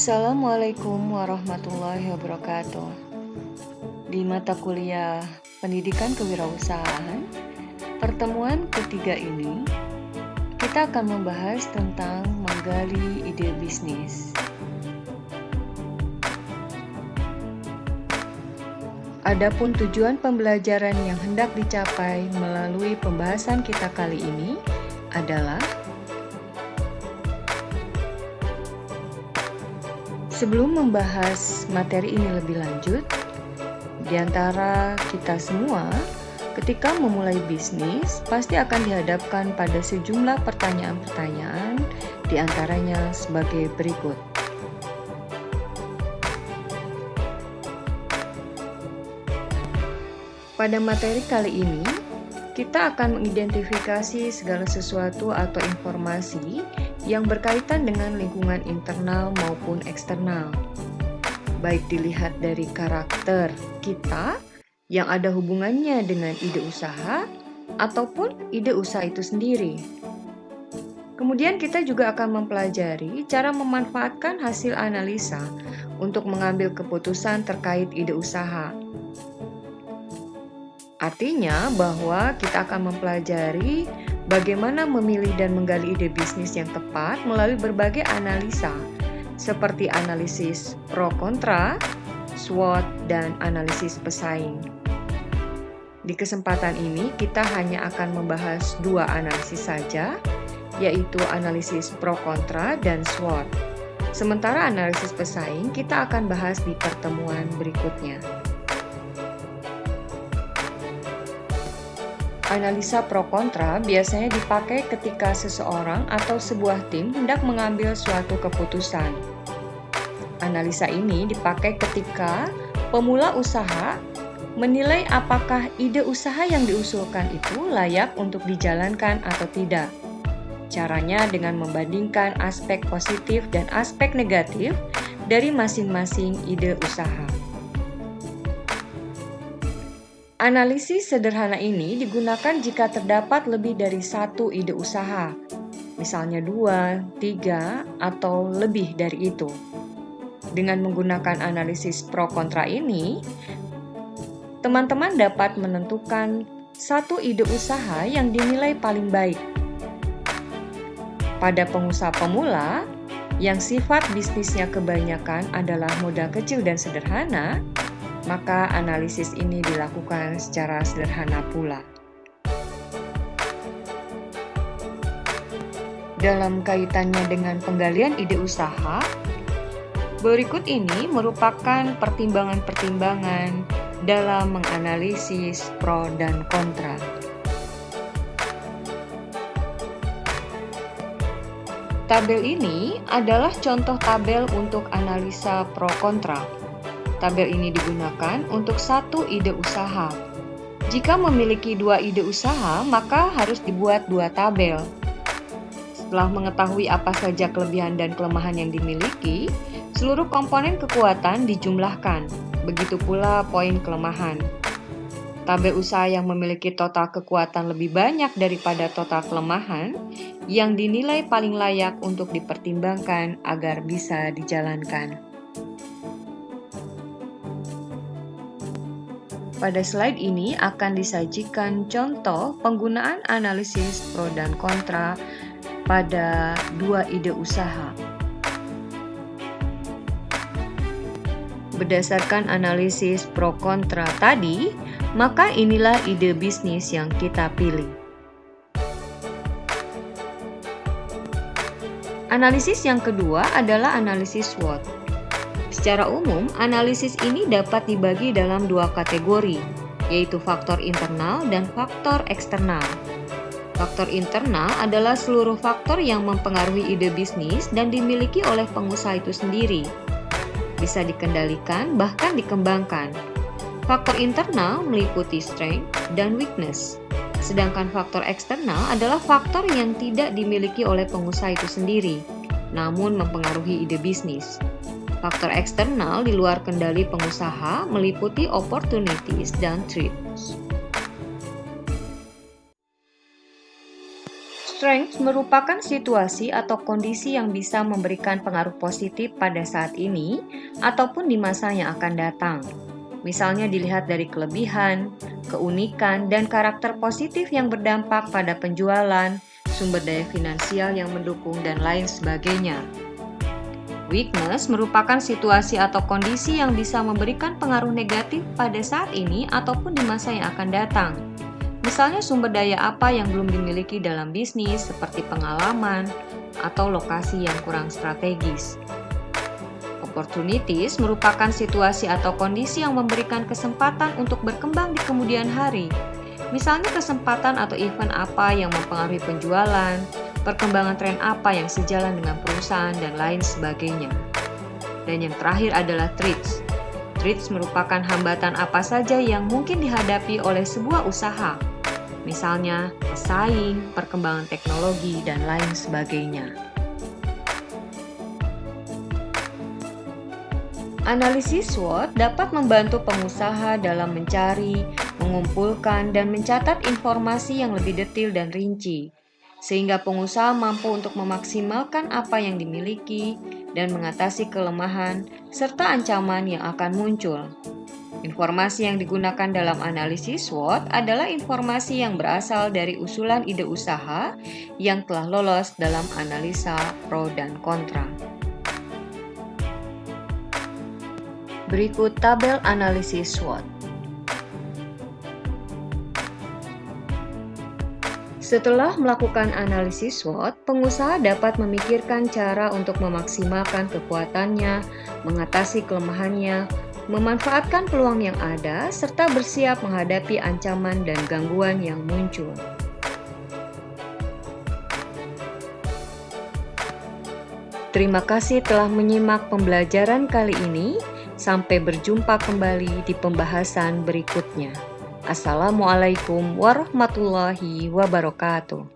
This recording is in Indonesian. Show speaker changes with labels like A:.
A: Assalamualaikum warahmatullahi wabarakatuh. Di mata kuliah Pendidikan Kewirausahaan, pertemuan ketiga ini, kita akan membahas tentang menggali ide bisnis. Adapun tujuan pembelajaran yang hendak dicapai melalui pembahasan kita kali ini adalah sebelum membahas materi ini lebih lanjut, di antara kita semua, ketika memulai bisnis, pasti akan dihadapkan pada sejumlah pertanyaan-pertanyaan, di antaranya sebagai berikut. Pada materi kali ini, kita akan mengidentifikasi segala sesuatu atau informasi yang berkaitan dengan lingkungan internal maupun eksternal. Baik dilihat dari karakter kita yang ada hubungannya dengan ide usaha ataupun ide usaha itu sendiri. Kemudian kita juga akan mempelajari cara memanfaatkan hasil analisa untuk mengambil keputusan terkait ide usaha. Artinya bahwa kita akan mempelajari bagaimana memilih dan menggali ide bisnis yang tepat melalui berbagai analisa, seperti analisis pro kontra, SWOT, dan analisis pesaing. Di kesempatan ini, kita hanya akan membahas dua analisis saja, yaitu analisis pro kontra dan SWOT. Sementara analisis pesaing kita akan bahas di pertemuan berikutnya. Analisa pro kontra biasanya dipakai ketika seseorang atau sebuah tim hendak mengambil suatu keputusan. Analisa ini dipakai ketika pemula usaha menilai apakah ide usaha yang diusulkan itu layak untuk dijalankan atau tidak. Caranya dengan membandingkan aspek positif dan aspek negatif dari masing-masing ide usaha. Analisis sederhana ini digunakan jika terdapat lebih dari satu ide usaha, misalnya 2, 3, atau lebih dari itu. Dengan menggunakan analisis pro kontra ini, teman-teman dapat menentukan satu ide usaha yang dinilai paling baik. Pada pengusaha pemula, yang sifat bisnisnya kebanyakan adalah modal kecil dan sederhana, maka analisis ini dilakukan secara sederhana pula. Dalam kaitannya dengan penggalian ide usaha, berikut ini merupakan pertimbangan-pertimbangan dalam menganalisis pro dan kontra. Tabel ini adalah contoh tabel untuk analisa pro kontra. Tabel ini digunakan untuk satu ide usaha. Jika memiliki dua ide usaha, maka harus dibuat dua tabel. Setelah mengetahui apa saja kelebihan dan kelemahan yang dimiliki, seluruh komponen kekuatan dijumlahkan. Begitu pula poin kelemahan. Tabel usaha yang memiliki total kekuatan lebih banyak daripada total kelemahan, yang dinilai paling layak untuk dipertimbangkan agar bisa dijalankan. Pada slide ini akan disajikan contoh penggunaan analisis pro dan kontra pada dua ide usaha. Berdasarkan analisis pro kontra tadi, maka inilah ide bisnis yang kita pilih. Analisis yang kedua adalah analisis SWOT. Secara umum, analisis ini dapat dibagi dalam dua kategori, yaitu faktor internal dan faktor eksternal. Faktor internal adalah seluruh faktor yang mempengaruhi ide bisnis dan dimiliki oleh pengusaha itu sendiri. Bisa dikendalikan, bahkan dikembangkan. Faktor internal meliputi strength dan weakness. Sedangkan faktor eksternal adalah faktor yang tidak dimiliki oleh pengusaha itu sendiri, namun mempengaruhi ide bisnis. Faktor eksternal di luar kendali pengusaha meliputi opportunities dan threats. Strength merupakan situasi atau kondisi yang bisa memberikan pengaruh positif pada saat ini ataupun di masa yang akan datang. Misalnya dilihat dari kelebihan, keunikan, dan karakter positif yang berdampak pada penjualan, sumber daya finansial yang mendukung, dan lain sebagainya. Weakness merupakan situasi atau kondisi yang bisa memberikan pengaruh negatif pada saat ini ataupun di masa yang akan datang. Misalnya sumber daya apa yang belum dimiliki dalam bisnis seperti pengalaman atau lokasi yang kurang strategis. Opportunities merupakan situasi atau kondisi yang memberikan kesempatan untuk berkembang di kemudian hari. Misalnya kesempatan atau event apa yang mempengaruhi penjualan, perkembangan tren apa yang sejalan dengan perusahaan, dan lain sebagainya. Dan yang terakhir adalah threats. Threats merupakan hambatan apa saja yang mungkin dihadapi oleh sebuah usaha. Misalnya pesaing, perkembangan teknologi, dan lain sebagainya. Analisis SWOT dapat membantu pengusaha dalam mencari, mengumpulkan, dan mencatat informasi yang lebih detail dan rinci, sehingga pengusaha mampu untuk memaksimalkan apa yang dimiliki dan mengatasi kelemahan serta ancaman yang akan muncul. Informasi yang digunakan dalam analisis SWOT adalah informasi yang berasal dari usulan ide usaha yang telah lolos dalam analisa pro dan kontra. Berikut tabel analisis SWOT. Setelah melakukan analisis SWOT, pengusaha dapat memikirkan cara untuk memaksimalkan kekuatannya, mengatasi kelemahannya, memanfaatkan peluang yang ada, serta bersiap menghadapi ancaman dan gangguan yang muncul. Terima kasih telah menyimak pembelajaran kali ini. Sampai berjumpa kembali di pembahasan berikutnya. Assalamualaikum warahmatullahi wabarakatuh.